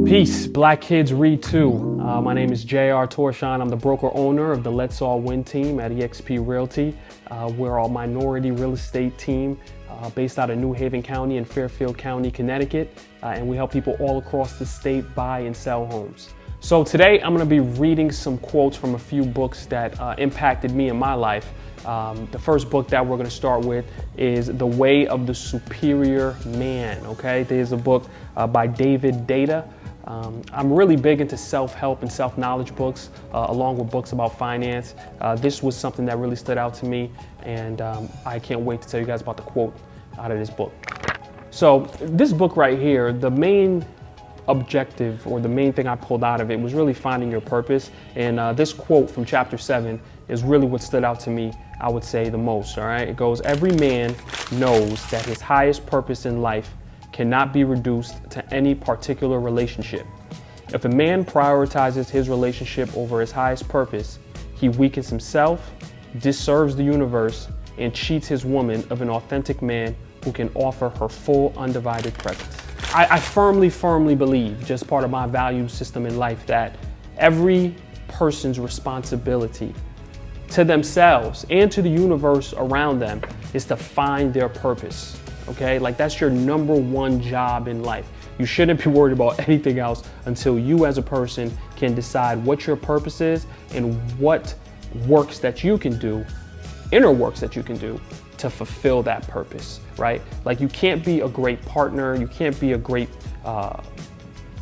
Peace, Black kids read too. My name is J.R. Torchon. I'm the broker owner of the Let's All Win team at EXP Realty. We're a minority real estate team based out of New Haven County and Fairfield County, Connecticut. And we help people all across the state buy and sell homes. So today I'm going to be reading some quotes from a few books that impacted me in my life. The first book that we're going to start with is The Way of the Superior Man. Okay, there's a book by Deida. I'm really big into self-help and self-knowledge books, along with books about finance. This was something that really stood out to me, and I can't wait to tell you guys about the quote out of this book. So this book right here, the main objective or the main thing I pulled out of it was really finding your purpose. And this quote from chapter 7 is really what stood out to me, I would say, the most. All right, it goes, "Every man knows that his highest purpose in life cannot be reduced to any particular relationship. If a man prioritizes his relationship over his highest purpose, he weakens himself, disserves the universe, and cheats his woman of an authentic man who can offer her full undivided presence." I firmly believe, just part of my value system in life, that every person's responsibility to themselves and to the universe around them is to find their purpose. Okay, like that's your number one job in life. You shouldn't be worried about anything else until you as a person can decide what your purpose is and what works that you can do, inner works that you can do to fulfill that purpose, right? Like you can't be a great partner, you can't be a great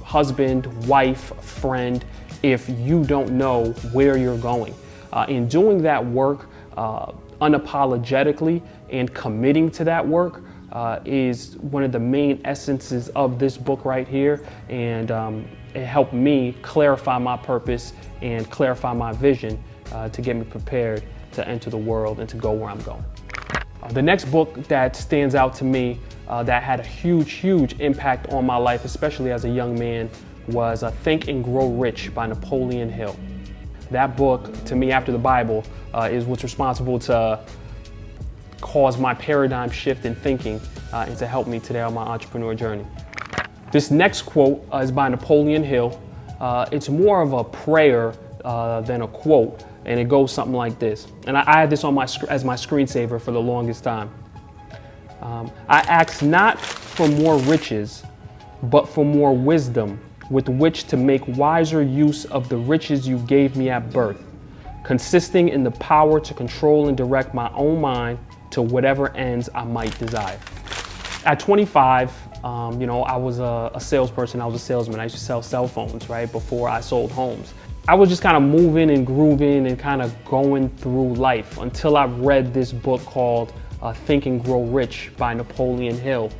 husband, wife, friend if you don't know where you're going. In doing that work unapologetically and committing to that work is one of the main essences of this book right here. And it helped me clarify my purpose and clarify my vision to get me prepared to enter the world and to go where I'm going. The next book that stands out to me that had a huge impact on my life, especially as a young man, was Think and Grow Rich by Napoleon Hill. That book, to me, after the Bible, is what's responsible to cause my paradigm shift in thinking and to help me today on my entrepreneur journey. This next quote is by Napoleon Hill. It's more of a prayer than a quote, and it goes something like this. And I had this on as my screensaver for the longest time. I ask not for more riches, but for more wisdom with which to make wiser use of the riches you gave me at birth, consisting in the power to control and direct my own mind to whatever ends I might desire. At 25, I was a salesperson. I was a salesman. I used to sell cell phones, right, before I sold homes. I was just kind of moving and grooving and kind of going through life until I read this book called Think and Grow Rich by Napoleon Hill.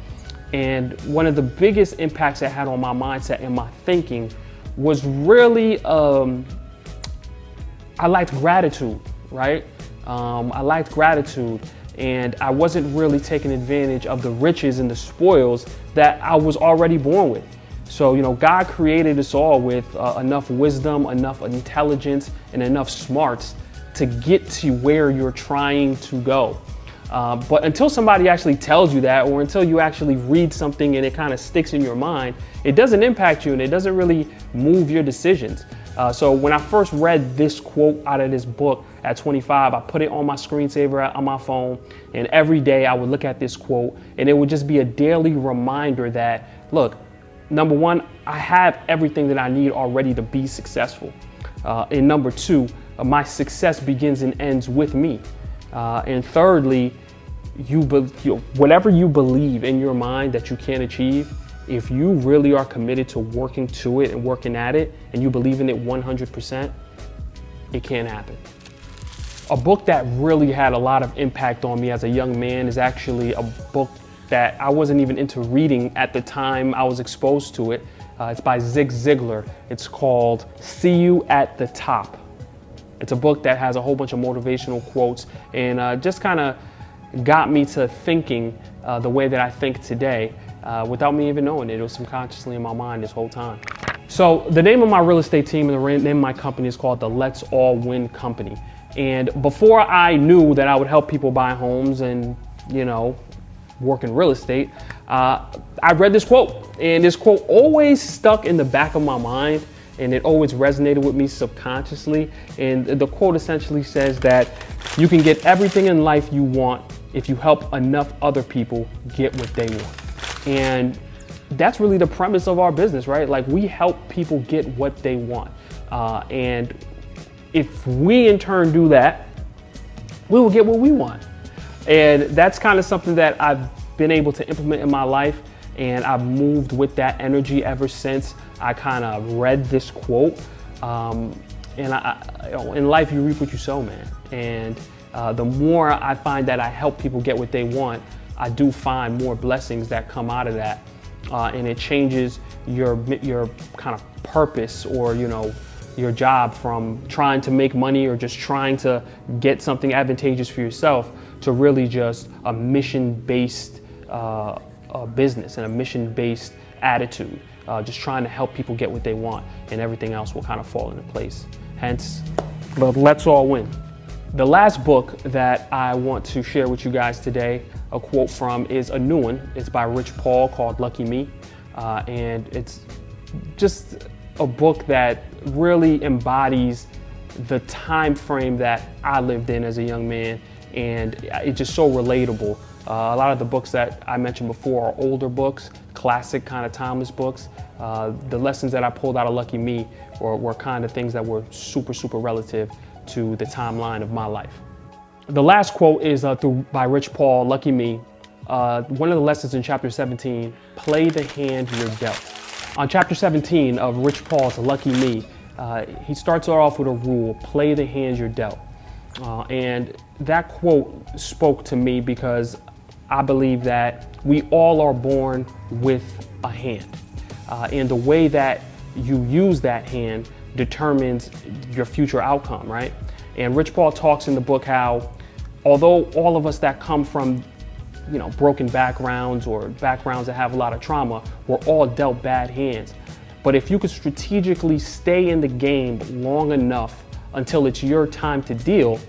And one of the biggest impacts it had on my mindset and my thinking was really, I liked gratitude, right? I liked gratitude, and I wasn't really taking advantage of the riches and the spoils that I was already born with. So, God created us all with enough wisdom, enough intelligence, and enough smarts to get to where you're trying to go. But until somebody actually tells you that, or until you actually read something and it kind of sticks in your mind, it doesn't impact you and it doesn't really move your decisions. So when I first read this quote out of this book at 25, I put it on my screensaver on my phone, and every day I would look at this quote, and it would just be a daily reminder that, look, number one, I have everything that I need already to be successful. And number two, my success begins and ends with me. And thirdly, whatever you believe in your mind that you can't achieve, if you really are committed to working to it and working at it, and you believe in it 100%, it can happen. A book that really had a lot of impact on me as a young man is actually a book that I wasn't even into reading at the time I was exposed to it. It's by Ziglar. It's called See You at the Top. It's a book that has a whole bunch of motivational quotes and just kind of got me to thinking the way that I think today without me even knowing it. It was subconsciously in my mind this whole time. So the name of my real estate team and the name of my company is called the Let's All Win Company. And before I knew that I would help people buy homes and, work in real estate, I read this quote, and this quote always stuck in the back of my mind, and it always resonated with me subconsciously. And the quote essentially says that you can get everything in life you want if you help enough other people get what they want. And that's really the premise of our business, right? Like, we help people get what they want. And if we in turn do that, we will get what we want. And that's kind of something that I've been able to implement in my life. And I've moved with that energy ever since I kind of read this quote. And in life, you reap what you sow, man. And the more I find that I help people get what they want, I do find more blessings that come out of that. And it changes your kind of purpose, or, you know, your job from trying to make money or just trying to get something advantageous for yourself to really just a mission-based business and a mission-based attitude, just trying to help people get what they want, and everything else will kind of fall into place. Hence, the Let's All Win. The last book that I want to share with you guys today, a quote from, is a new one. It's by Rich Paul, called Lucky Me. And it's just a book that really embodies the time frame that I lived in as a young man, and it's just so relatable. A lot of the books that I mentioned before are older books, classic kind of timeless books. The lessons that I pulled out of Lucky Me were kind of things that were super, super relative to the timeline of my life. The last quote is by Rich Paul, Lucky Me. One of the lessons in chapter 17, play the hand you're dealt. On chapter 17 of Rich Paul's Lucky Me, he starts off with a rule: play the hand you're dealt. And that quote spoke to me because I believe that we all are born with a hand. And the way that you use that hand determines your future outcome, right? And Rich Paul talks in the book how, although all of us that come from, you know, broken backgrounds or backgrounds that have a lot of trauma, we're all dealt bad hands. But if you could strategically stay in the game long enough until it's your time to deal,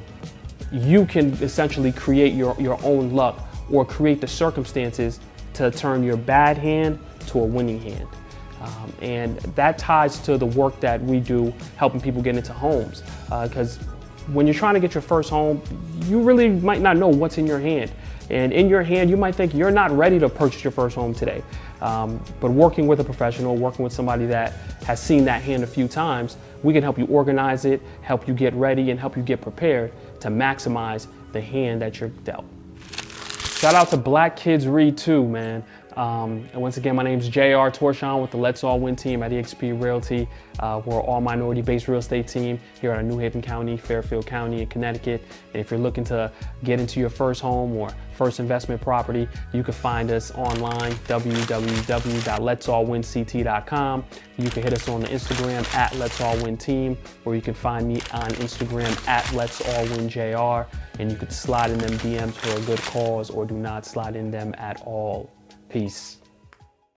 you can essentially create your own luck, or create the circumstances to turn your bad hand to a winning hand. And that ties to the work that we do helping people get into homes. Because when you're trying to get your first home, you really might not know what's in your hand. And in your hand, you might think you're not ready to purchase your first home today. But working with a professional, working with somebody that has seen that hand a few times, we can help you organize it, help you get ready, and help you get prepared to maximize the hand that you're dealt. Shout out to Black Kids Read too, man. And once again, my name is JR Torchon with the Let's All Win team at EXP Realty. We're an all minority-based real estate team here out of New Haven County, Fairfield County in Connecticut. And if you're looking to get into your first home or first investment property, you can find us online, www.letsallwinct.com. You can hit us on the Instagram at Let's All Win Team, or you can find me on Instagram at Let's All Win JR. And you could slide in them DMs for a good cause, or do not slide in them at all. Peace.